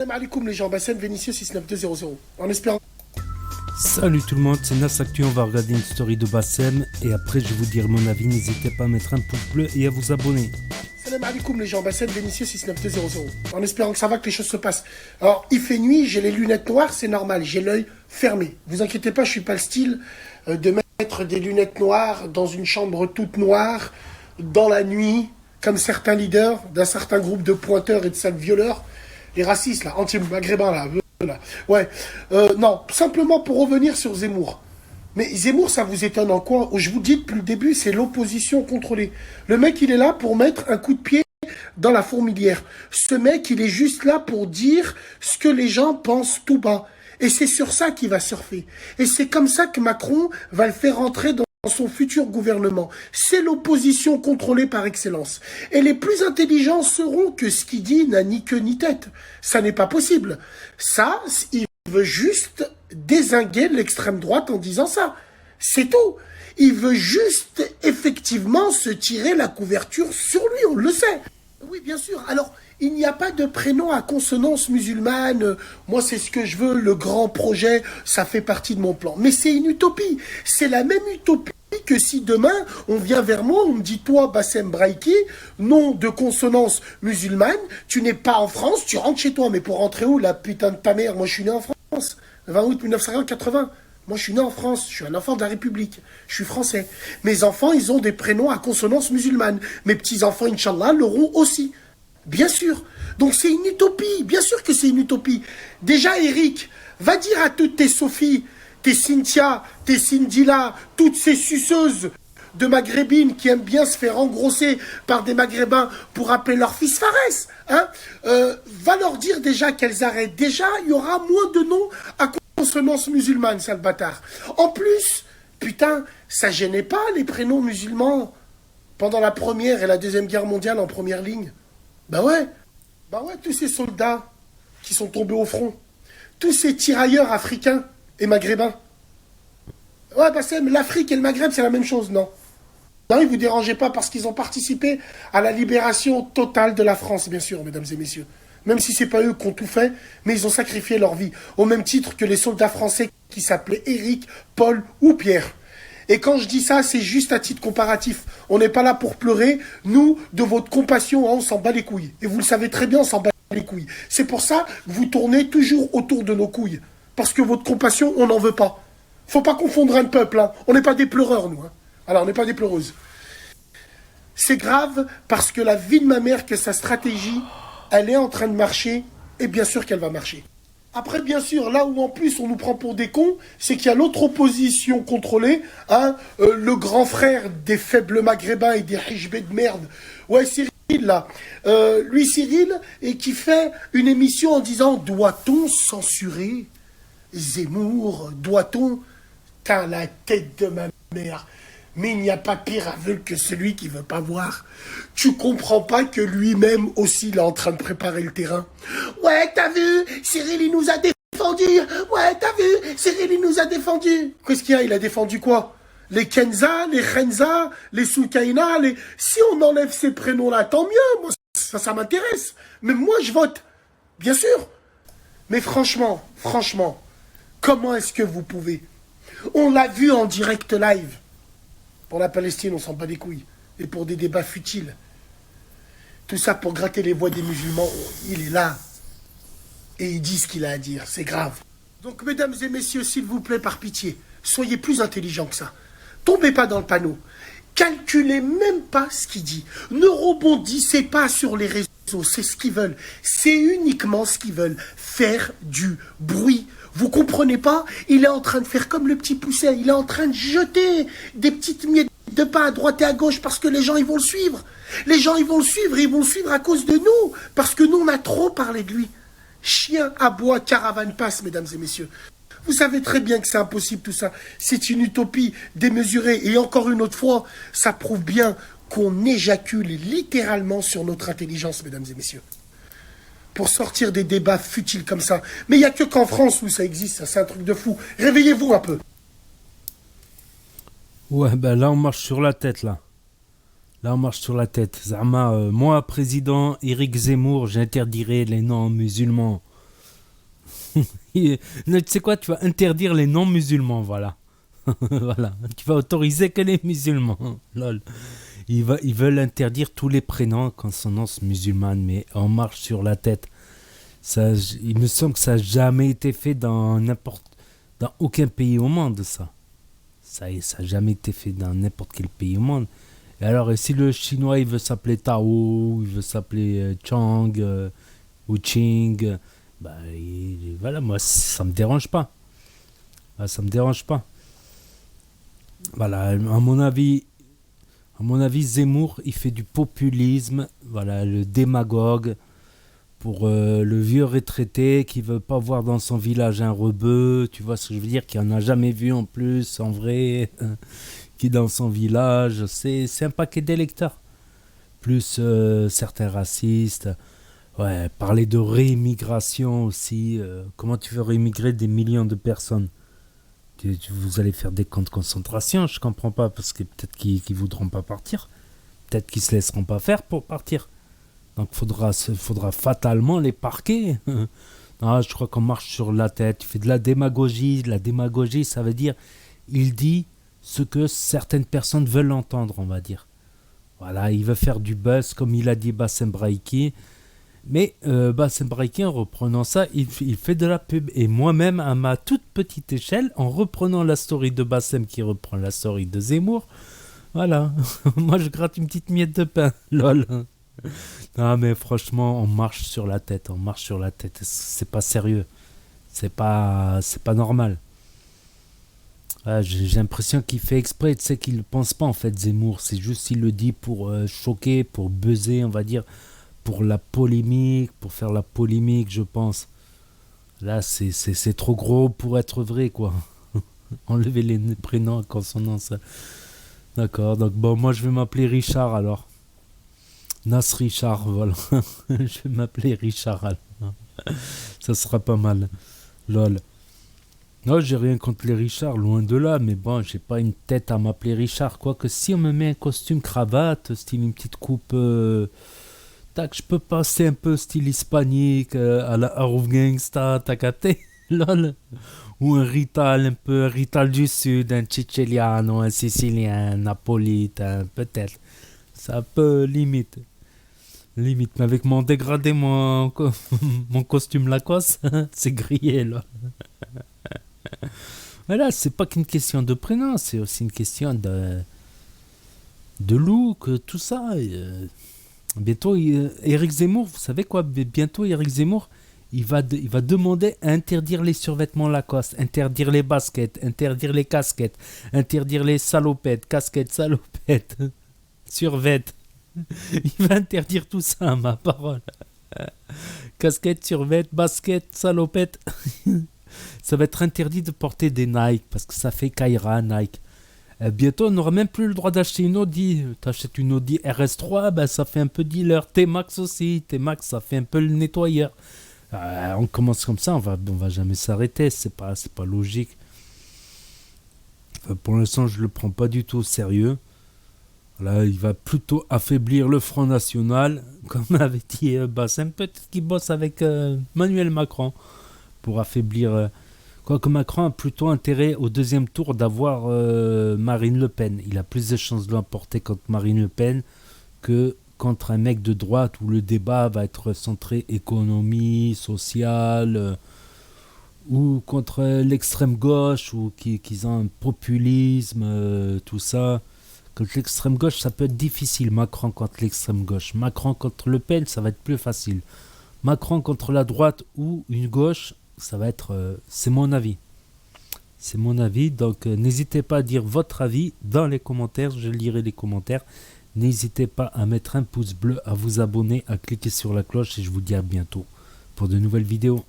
Salam alaikum les gens, Bassem Vénitieux 69200. En espérant. Salut tout le monde, c'est Nas Actu, on va regarder une story de Bassem et après je vais vous dire mon avis, n'hésitez pas à mettre un pouce bleu et à vous abonner. Salam alaikum les gens, Bassem Vénitieux 69200. En espérant que ça va, que les choses se passent. Alors, il fait nuit, j'ai les lunettes noires, c'est normal, j'ai l'œil fermé. Vous inquiétez pas, je suis pas le style de mettre des lunettes noires dans une chambre toute noire, dans la nuit, comme certains leaders d'un certain groupe de pointeurs et de sales violeurs. Les racistes là, anti-maghrébins là. Ouais. Non, simplement pour revenir sur Zemmour. Mais Zemmour, ça vous étonne en quoi? Je vous dis depuis le début, c'est l'opposition contrôlée. Le mec, il est là pour mettre un coup de pied dans la fourmilière. Ce mec, il est juste là pour dire ce que les gens pensent tout bas. Et c'est sur ça qu'il va surfer. Et c'est comme ça que Macron va le faire entrer dans son futur gouvernement. C'est l'opposition contrôlée par excellence. Et les plus intelligents sauront que ce qu'il dit n'a ni queue ni tête. Ça n'est pas possible. Ça, il veut juste dézinguer l'extrême droite en disant ça. C'est tout. Il veut juste, effectivement, se tirer la couverture sur lui, on le sait. Oui, bien sûr. Alors, il n'y a pas de prénom à consonance musulmane. Moi, c'est ce que je veux, le grand projet, ça fait partie de mon plan. Mais c'est une utopie. C'est la même utopie que si demain, on vient vers moi, on me dit, toi, Bassem Braïki, nom de consonance musulmane, tu n'es pas en France, tu rentres chez toi. Mais pour rentrer où, la putain de ta mère? Moi, je suis né en France, le 20 août 1980. Moi, je suis né en France, je suis un enfant de la République, je suis français. Mes enfants, ils ont des prénoms à consonance musulmane. Mes petits-enfants, Inch'Allah, l'auront aussi. Bien sûr. Donc c'est une utopie. Bien sûr que c'est une utopie. Déjà, Eric, va dire à toutes tes Sophie, tes Cynthia, tes Cindy-là, toutes ces suceuses de maghrébines qui aiment bien se faire engrosser par des maghrébins pour appeler leur fils Fares. Hein, va leur dire déjà qu'elles arrêtent. Déjà, il y aura moins de noms à consonance musulmane, sale bâtard. En plus, putain, ça gênait pas les prénoms musulmans pendant la Première et la Deuxième Guerre mondiale en première ligne. Bah ouais, tous ces soldats qui sont tombés au front, tous ces tirailleurs africains et maghrébins. Ouais, bah c'est l'Afrique et le Maghreb, c'est la même chose, non? Non, ils vous dérangez pas parce qu'ils ont participé à la libération totale de la France, bien sûr, mesdames et messieurs. Même si c'est pas eux qui ont tout fait, mais ils ont sacrifié leur vie, au même titre que les soldats français qui s'appelaient Éric, Paul ou Pierre. Et quand je dis ça, c'est juste à titre comparatif. On n'est pas là pour pleurer. Nous, de votre compassion, on s'en bat les couilles. Et vous le savez très bien, on s'en bat les couilles. C'est pour ça que vous tournez toujours autour de nos couilles. Parce que votre compassion, on n'en veut pas. Faut pas confondre un peuple. Hein. On n'est pas des pleureurs, nous. Hein. Alors, on n'est pas des pleureuses. C'est grave parce que la vie de ma mère, que sa stratégie, elle est en train de marcher. Et bien sûr qu'elle va marcher. Après, bien sûr, là où en plus on nous prend pour des cons, c'est qu'il y a l'autre opposition contrôlée, hein, le grand frère des faibles maghrébins et des hijbés de merde. Ouais, Cyril, là. Lui, Cyril, et qui fait une émission en disant, doit-on censurer Zemmour? Doit-on? T'as la tête de ma mère. Mais il n'y a pas pire aveugle que celui qui veut pas voir. Tu comprends pas que lui-même aussi, il est en train de préparer le terrain. Ouais, t'as vu, Cyril, il nous a défendu. Ouais, t'as vu, Cyril, il nous a défendu. Qu'est-ce qu'il y a? Il a défendu quoi? Les Kenza, les Khenza, les Soukaina, les... Si on enlève ces prénoms-là, tant mieux. Moi, ça m'intéresse. Mais moi, je vote. Bien sûr. Mais franchement, comment est-ce que vous pouvez? On l'a vu en direct live. Pour la Palestine, on s'en bat les couilles. Et pour des débats futiles. Tout ça pour gratter les voix des musulmans. Il est là. Et il dit ce qu'il a à dire. C'est grave. Donc, mesdames et messieurs, s'il vous plaît, par pitié, soyez plus intelligents que ça. Tombez pas dans le panneau. Calculez même pas ce qu'il dit. Ne rebondissez pas sur les réseaux. C'est ce qu'ils veulent. C'est uniquement ce qu'ils veulent. Faire du bruit. Vous comprenez pas? Il est en train de faire comme le petit pousset. Il est en train de jeter des petites miettes de pain à droite et à gauche parce que les gens, ils vont le suivre. Les gens, ils vont le suivre et ils vont le suivre à cause de nous. Parce que nous, on a trop parlé de lui. Chien à bois, caravane passe, mesdames et messieurs. Vous savez très bien que c'est impossible tout ça. C'est une utopie démesurée. Et encore une autre fois, ça prouve bien qu'on éjacule littéralement sur notre intelligence, mesdames et messieurs. Pour sortir des débats futiles comme ça. Mais il n'y a que qu'en France où ça existe, ça, c'est un truc de fou. Réveillez-vous un peu. Ouais, ben là on marche sur la tête là. Là on marche sur la tête. Zama, moi président Éric Zemmour, j'interdirai les noms musulmans. Tu sais quoi, tu vas interdire les non-musulmans, voilà. Voilà, tu vas autoriser que les musulmans. Lol. Ils veulent interdire tous les prénoms consonance musulmane, mais on marche sur la tête. Ça, il me semble que ça n'a jamais été fait dans aucun pays au monde, ça. Ça n'a jamais été fait dans n'importe quel pays au monde. Et alors, et si le chinois, il veut s'appeler Tao, il veut s'appeler Chang, ou Ching, bah, voilà, moi, ça me dérange pas. Ah, ça me dérange pas. Voilà, à mon avis, Zemmour, il fait du populisme, voilà, le démagogue, pour le vieux retraité qui veut pas voir dans son village un rebeu, tu vois ce que je veux dire, qui en a jamais vu en plus, en vrai, qui dans son village, c'est un paquet d'électeurs. Plus certains racistes, ouais, parler de réimmigration aussi, comment tu veux réimmigrer des millions de personnes? Vous allez faire des camps de concentration, je comprends pas, parce que peut-être qu'ils voudront pas partir, peut-être qu'ils se laisseront pas faire pour partir. Donc faudra fatalement les parquer. Ah, je crois qu'on marche sur la tête. Tu fais de la démagogie. La démagogie, ça veut dire, il dit ce que certaines personnes veulent entendre, on va dire. Voilà, il veut faire du buzz, comme il a dit Bassem Braïki. Mais Bassem Braïki, en reprenant ça, il fait de la pub. Et moi-même, à ma toute petite échelle, en reprenant la story de Bassem qui reprend la story de Zemmour, voilà, moi je gratte une petite miette de pain, lol. Non mais franchement, on marche sur la tête, c'est pas sérieux, c'est pas normal. Ah, j'ai l'impression qu'il fait exprès, tu sais qu'il ne pense pas en fait Zemmour, c'est juste il le dit pour choquer, pour buzzer, on va dire, pour la polémique, pour faire la polémique, je pense. Là, c'est trop gros pour être vrai, quoi. Enlever les prénoms à consonance. D'accord, donc bon, moi je vais m'appeler Richard alors. Nas Richard, voilà. Je vais m'appeler Richard alors. Ça sera pas mal. Lol. Non, j'ai rien contre les Richards, loin de là, mais bon, j'ai pas une tête à m'appeler Richard. Quoique si on me met un costume cravate, style une petite coupe, tac, je peux passer un peu style hispanique, à la Arrow Gangsta, t'as capté? Lol. Ou un rital du sud, un siciliano, un sicilien, un napolitain, peut-être. Ça peut limite, mais avec mon dégradé, mon costume Lacoste, c'est grillé là. Voilà, c'est pas qu'une question de prénom, c'est aussi une question de look, tout ça. Bientôt, Éric Zemmour, vous savez quoi? Bientôt, Éric Zemmour, il va demander à interdire les survêtements Lacoste, interdire les baskets, interdire les casquettes, interdire les salopettes, casquettes, salopettes, survêtements. Il va interdire tout ça, ma parole. Casquette, survêt, basket, salopette. Ça va être interdit de porter des Nike parce que ça fait Kaira, Nike. Bientôt, on n'aura même plus le droit d'acheter une Audi. T'achètes une Audi RS3, ben, ça fait un peu dealer. T-Max aussi. T-Max, ça fait un peu le nettoyeur. On commence comme ça, on va jamais s'arrêter. C'est pas logique. Enfin, pour l'instant, je le prends pas du tout au sérieux. Là, il va plutôt affaiblir le Front National, comme avait dit Bassem. Peut-être qu'il bosse avec Emmanuel Macron pour affaiblir. Quoique Macron a plutôt intérêt au deuxième tour d'avoir Marine Le Pen. Il a plus de chances de l'emporter contre Marine Le Pen que contre un mec de droite où le débat va être centré économie, sociale, ou contre l'extrême gauche, ou qu'ils ont un populisme, tout ça. Contre l'extrême gauche, ça peut être difficile. Macron contre l'extrême gauche. Macron contre Le Pen, ça va être plus facile. Macron contre la droite ou une gauche, ça va être... c'est mon avis. C'est mon avis. Donc, n'hésitez pas à dire votre avis dans les commentaires. Je lirai les commentaires. N'hésitez pas à mettre un pouce bleu, à vous abonner, à cliquer sur la cloche. Et je vous dis à bientôt pour de nouvelles vidéos.